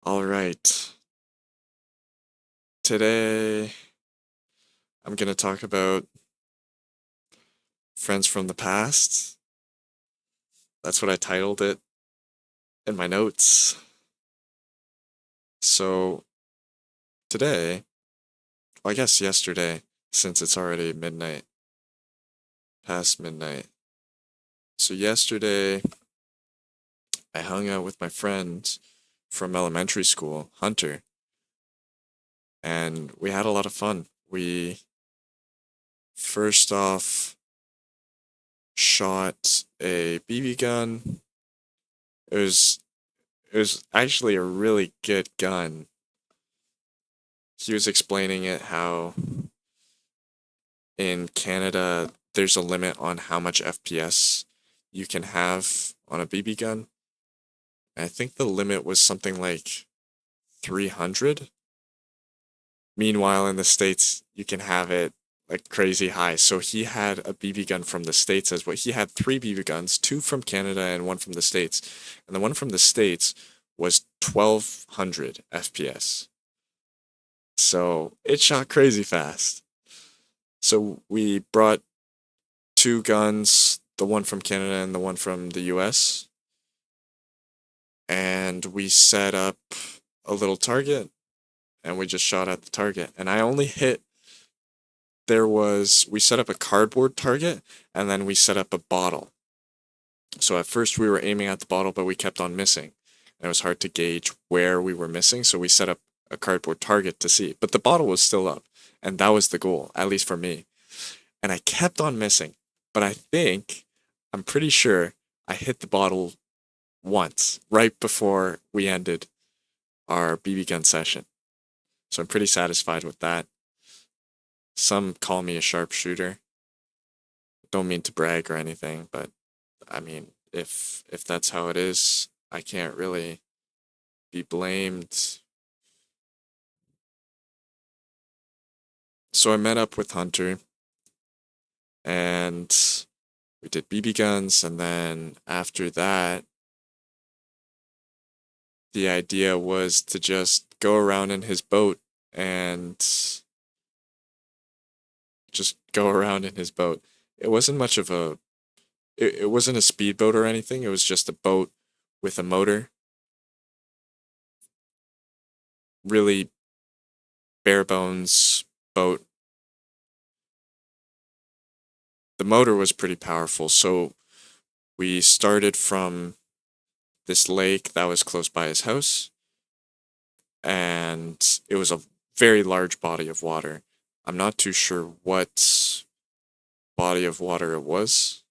All right. Today I'm going to talk about friends from the past. That's what I titled it in my notes. So today, well, I guess yesterday, since it's already midnight, past midnight. So yesterday, I hung out with my friend from elementary school, Hunter, and we had a lot of fun. We first off shot a BB gun. It was It was actually a really good gun. He was explaining it how in Canada there's a limit on how much FPS you can have on a BB gun. I think the limit was something like 300. Meanwhile, in the States, you can have it like crazy high. So he had a BB gun from the States as well. He had three BB guns, two from Canada and one from the States. And the one from the States was 1200 FPS. So it shot crazy fast. So we brought two guns, the one from Canada and the one from the US, and we set up a little target and we just shot at the target. And I only hit, we set up a cardboard target and then we set up a bottle. So at first we were aiming at the bottle, but we kept on missing. And it was hard to gauge where we were missing, so we set up a cardboard target to see. But the bottle was still up, and that was the goal, at least for me. And I kept on missing, but I'm pretty sure I hit the bottle once, right before we ended our BB gun session. So I'm pretty satisfied with that. Some call me a sharpshooter. Don't mean to brag or anything, but I mean, if that's how it is, I can't really be blamed. So I met up with Hunter and we did BB guns, and then after that, the idea was to just go around in his boat and just go around in his boat. It wasn't much of a it wasn't a speedboat or anything. It was just a boat with a motor. Really bare bones boat. The motor was pretty powerful, so we started from this lake that was close by his house, and it was a very large body of water. I'm not too sure what body of water it was,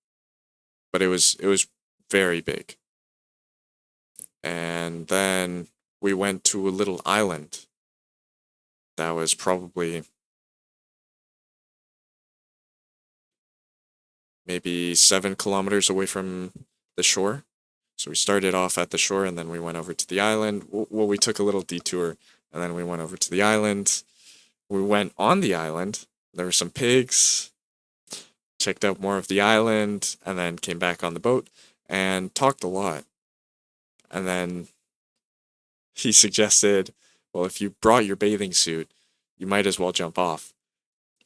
but it was very big. And then we went to a little island that was probably maybe 7 kilometers away from the shore. So we started off at the shore and then we went over to the island. Well, we took a little detour and then we went over to the island. We went on the island. There were some pigs, checked out more of the island, and then came back on the boat and talked a lot. And then he suggested, well, if you brought your bathing suit, you might as well jump off.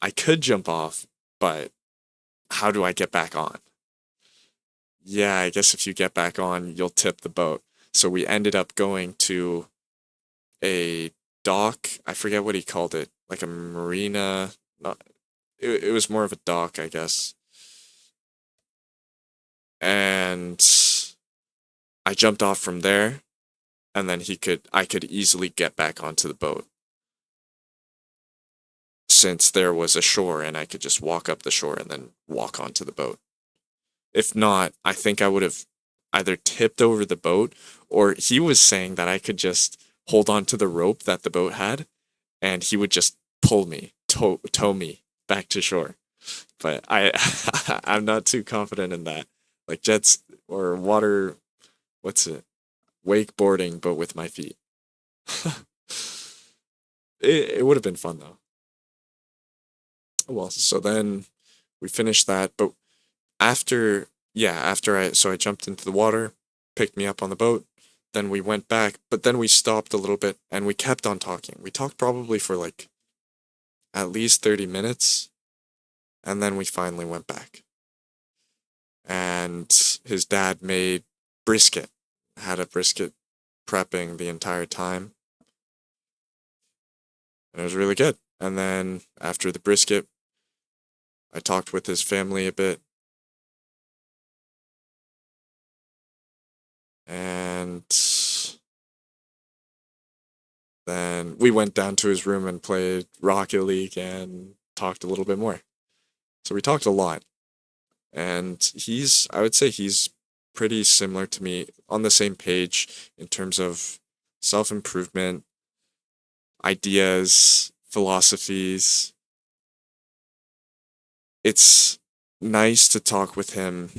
I could jump off, but how do I get back on? Yeah, I guess if you get back on, you'll tip the boat. So we ended up going to a dock. I forget what he called it, like a marina. Not, it was more of a dock, I guess. And I jumped off from there, and then I could easily get back onto the boat since there was a shore and I could just walk up the shore and then walk onto the boat. If not, I think I would have either tipped over the boat, or he was saying that I could just hold on to the rope that the boat had and he would just pull me, tow me back to shore. But I'm not too confident in that. Like jets or water, what's it? Wakeboarding, but with my feet. It would have been fun though. Well, so then we finished that, but after I jumped into the water, picked me up on the boat, Then we went back, but then we stopped a little bit and we kept on talking. We talked probably for like at least 30 minutes, and then we finally went back. And his dad made brisket, had a brisket prepping the entire time, and it was really good. And then after the brisket, I talked with his family a bit, and then we went down to his room and played Rocket League and talked a little bit more. So we talked a lot. And I would say he's pretty similar to me, on the same page in terms of self improvement, ideas, philosophies. It's nice to talk with him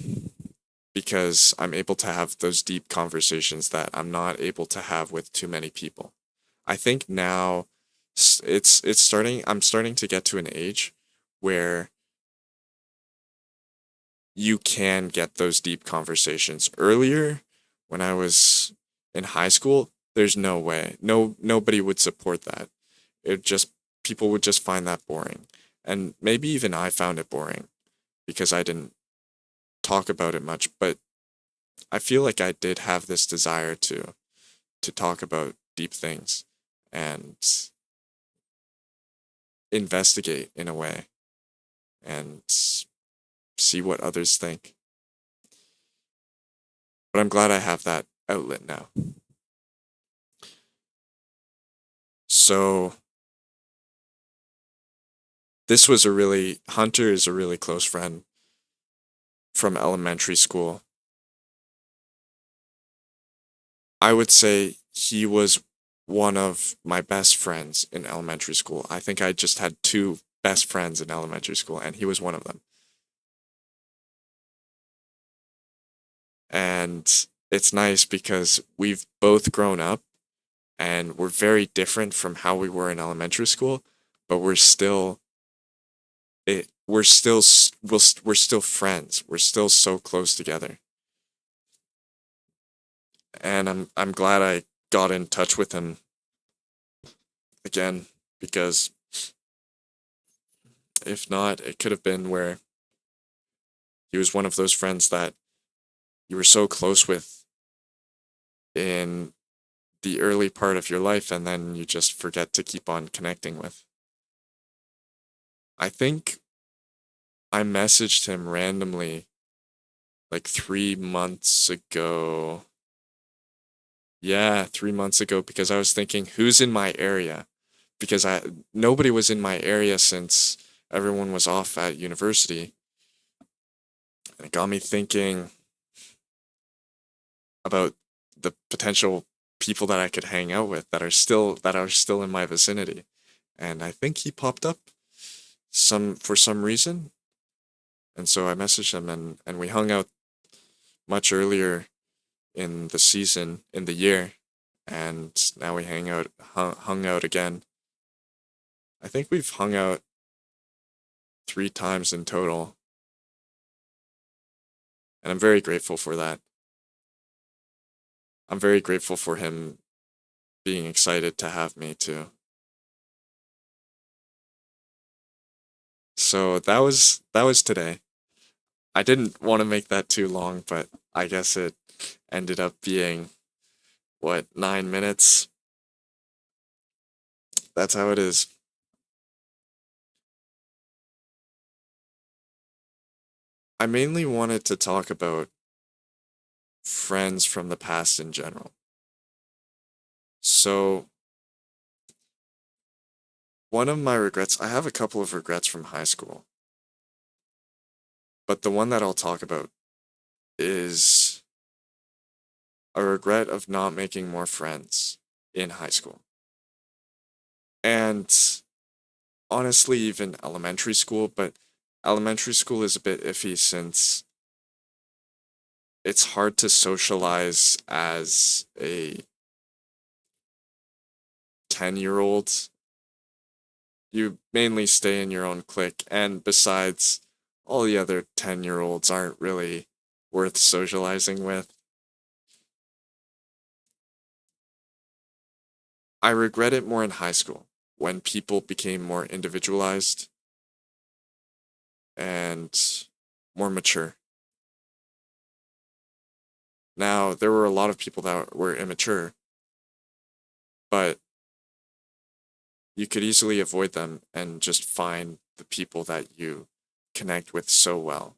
because I'm able to have those deep conversations that I'm not able to have with too many people. I think now it's starting I'm starting to get to an age where you can get those deep conversations. Earlier, when I was in high school, there's no way. Nobody would support that. It just People would just find that boring. And maybe even I found it boring because I didn't talk about it much, but I feel like I did have this desire to talk about deep things and investigate in a way and see what others think. But I'm glad I have that outlet now. So Hunter is a really close friend from elementary school. I would say he was one of my best friends in elementary school. I think I just had two best friends in elementary school, and he was one of them. And it's nice because we've both grown up and we're very different from how we were in elementary school, but we're still friends. We're still so close together. And I'm glad I got in touch with him again because if not, it could have been where he was one of those friends that you were so close with in the early part of your life and then you just forget to keep on connecting with. I think I messaged him randomly like 3 months ago. Yeah, 3 months ago because I was thinking, who's in my area? Because nobody was in my area since everyone was off at university. And it got me thinking about the potential people that I could hang out with that are still in my vicinity. And I think he popped up for some reason. And so I messaged him and we hung out much earlier in the season, in the year, and now we hung out again. I think we've hung out 3 times in total, and I'm very grateful for that. I'm very grateful for him being excited to have me too. So that was today. I didn't want to make that too long, but I guess it ended up being what, 9 minutes? That's how it is. I mainly wanted to talk about friends from the past in general. So, one of my regrets, I have a couple of regrets from high school, but the one that I'll talk about is a regret of not making more friends in high school. And honestly, even elementary school, but elementary school is a bit iffy since it's hard to socialize as a 10-year-old. You mainly stay in your own clique, and besides, all the other 10-year-olds aren't really worth socializing with. I regret it more in high school when people became more individualized and more mature. Now, there were a lot of people that were immature, but you could easily avoid them and just find the people that you connect with so well.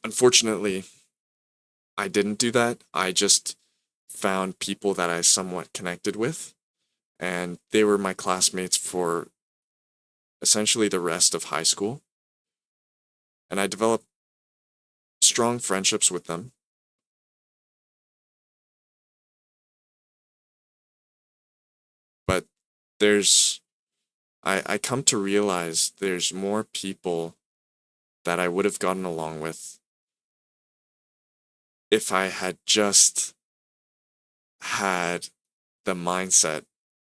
Unfortunately, I didn't do that. I just found people that I somewhat connected with, and they were my classmates for essentially the rest of high school. And I developed strong friendships with them. But there's, I come to realize there's more people that I would have gotten along with if I had just had the mindset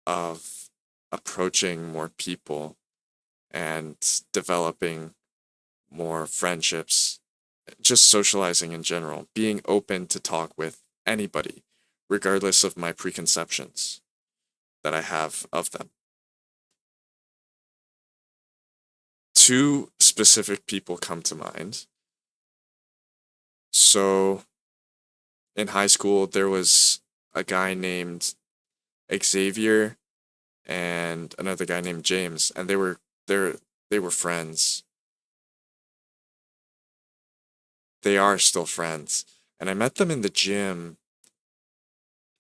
of approaching more people and developing more friendships, just socializing in general, being open to talk with anybody, regardless of my preconceptions that I have of them. Two specific people come to mind. So in high school, there was a guy named Xavier and another guy named James, and they were friends. They are still friends. And I met them in the gym,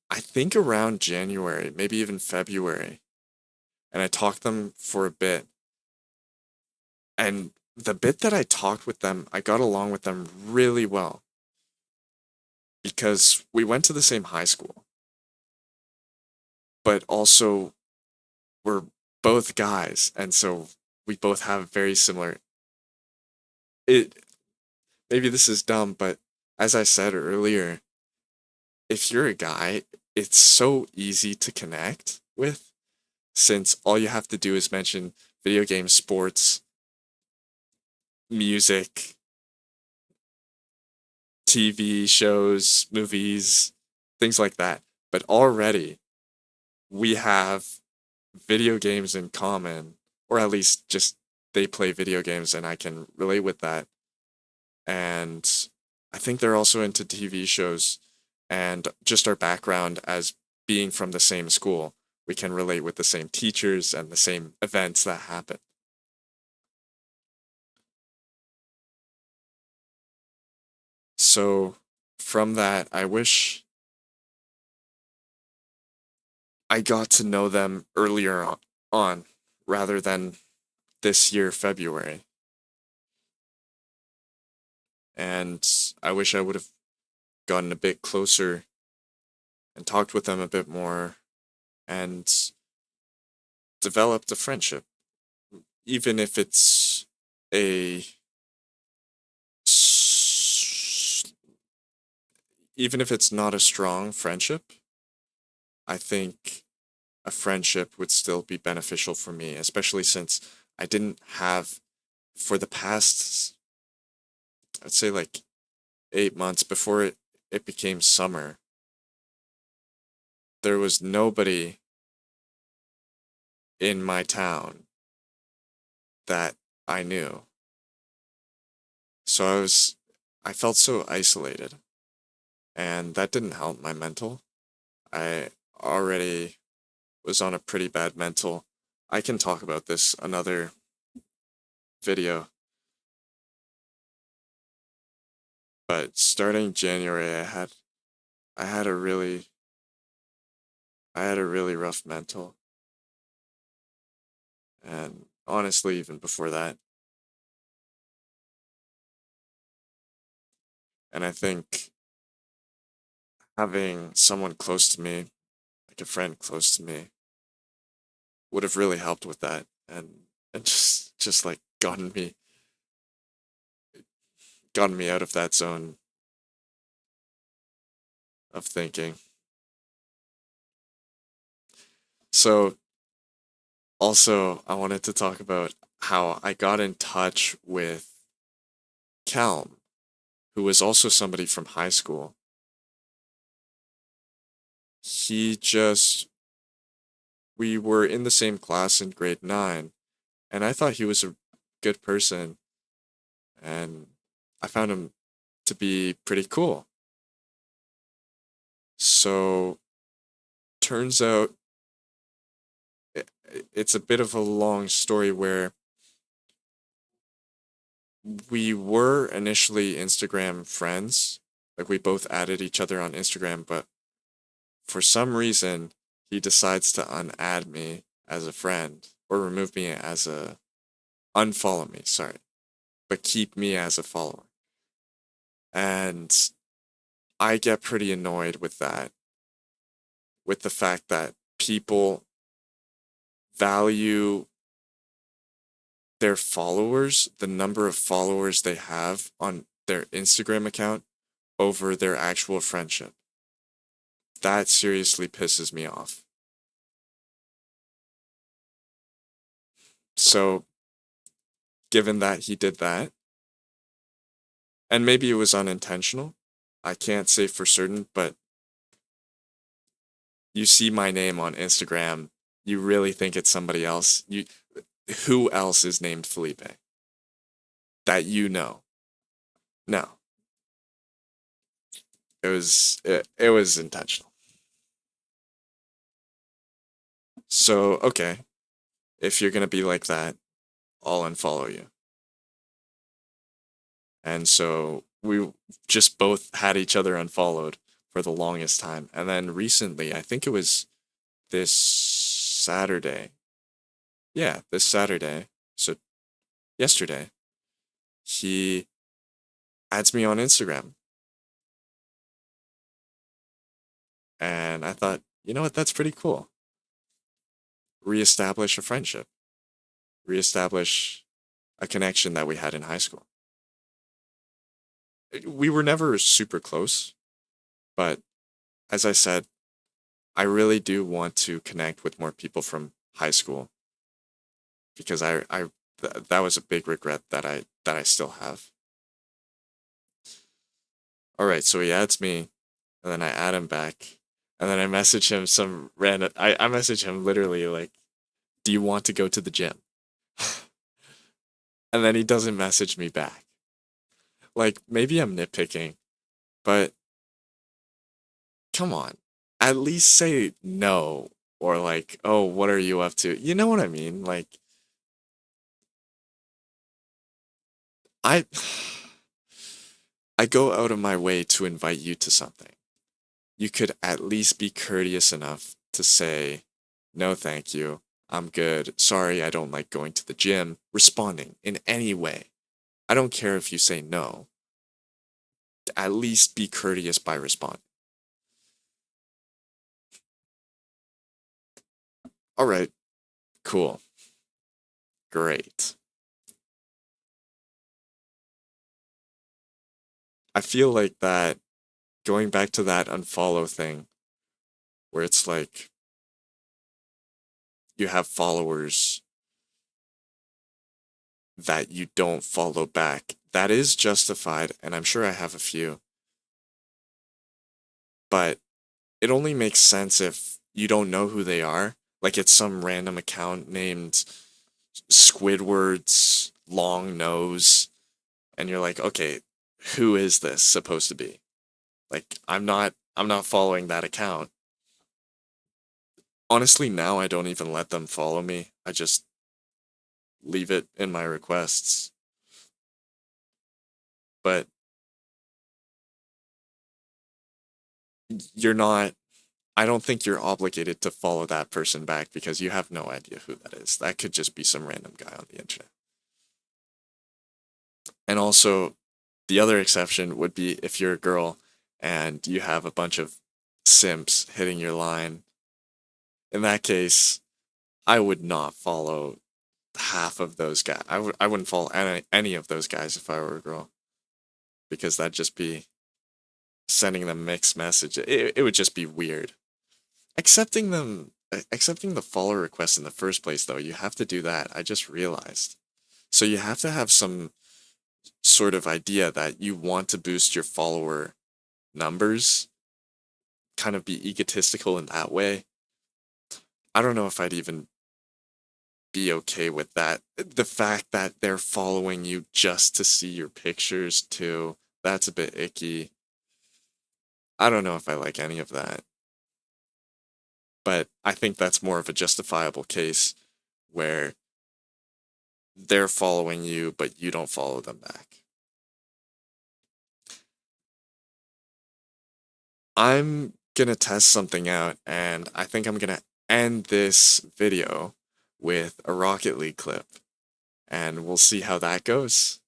I think around January, maybe even February. And I talked to them for a bit. And the bit that I talked with them, I got along with them really well because we went to the same high school, but also we're both guys. And so we both have very similar. It maybe this is dumb, but as I said earlier, if you're a guy, it's so easy to connect with since all you have to do is mention video games, sports, music, TV shows, movies, things like that. But already we have video games in common, or at least just they play video games and I can relate with that. And I think they're also into TV shows and just our background as being from the same school. We can relate with the same teachers and the same events that happen. So from that, I wish I got to know them earlier on rather than this year, February. And I wish I would have gotten a bit closer and talked with them a bit more and developed a friendship, even if it's a even if it's not a strong friendship. I think a friendship would still be beneficial for me, especially since I didn't have for the past, I'd say like 8 months before it became summer, there was nobody in my town that I knew. So I felt so isolated, and that didn't help my mental. I already was on a pretty bad mental. I can talk about this another video, but starting January, I had a really I had a really rough mental, and honestly, even before that. And I think having someone close to me, like a friend close to me, would have really helped with that, and just like gotten me out of that zone of thinking. So also, I wanted to talk about how I got in touch with Calm, who was also somebody from high school. he just we were in the same class in grade 9, and I thought he was a good person, and I found him to be pretty cool. So turns out it's a bit of a long story where we were initially Instagram friends. Like we both added each other on Instagram, but for some reason he decides to unadd me as a friend or remove me as a unfollow me, sorry, but keep me as a follower. And I get pretty annoyed with that, with the fact that people value their followers, the number of followers they have on their Instagram account over their actual friendship. That seriously pisses me off. So, given that he did that, and maybe it was unintentional, I can't say for certain, but you see my name on Instagram, you really think it's somebody else. Who else is named Felipe that you know? No, it was intentional. So, okay, if you're gonna be like that, I'll unfollow you. And so we just both had each other unfollowed for the longest time. And then recently, I think it was this Saturday. Yeah, this Saturday. So yesterday, he adds me on Instagram. And I thought, you know what, that's pretty cool. Reestablish a friendship, reestablish a connection that we had in high school. We were never super close, but as I said, I really do want to connect with more people from high school because that was a big regret that I still have. All right, so he adds me, and then I add him back, and then I message him some random. I message him literally like, "Do you want to go to the gym?" And then he doesn't message me back. Like maybe I'm nitpicking, but come on, at least say no or like, "Oh, what are you up to?" You know what I mean? Like I I go out of my way to invite you to something. You could at least be courteous enough to say, no, thank you. I'm good. Sorry, I don't like going to the gym. Responding in any way. I don't care if you say no. At least be courteous by responding. All right, cool. Great. I feel like that going back to that unfollow thing where it's like you have followers that you don't follow back. That is justified, and I'm sure I have a few. But it only makes sense if you don't know who they are. Like it's some random account named Squidward's long nose, and you're like, okay, who is this supposed to be? Like I'm not following that account. Honestly, now I don't even let them follow me. I just leave it in my requests. But you're not I don't think you're obligated to follow that person back because you have no idea who that is. That could just be some random guy on the internet. And also, the other exception would be if you're a girl and you have a bunch of simps hitting your line. In that case, I would not follow half of those guys. I wouldn't follow any of those guys if I were a girl because that'd just be sending them mixed message. It would just be weird. Accepting the follow request in the first place though, you have to do that. I just realized. So you have to have some sort of idea that you want to boost your follower numbers kind of be egotistical in that way. I don't know if I'd even be okay with that. The fact that they're following you just to see your pictures too, that's a bit icky. I don't know if I like any of that. But I think that's more of a justifiable case where they're following you, but you don't follow them back. I'm gonna test something out, and I think I'm gonna end this video with a Rocket League clip, and we'll see how that goes.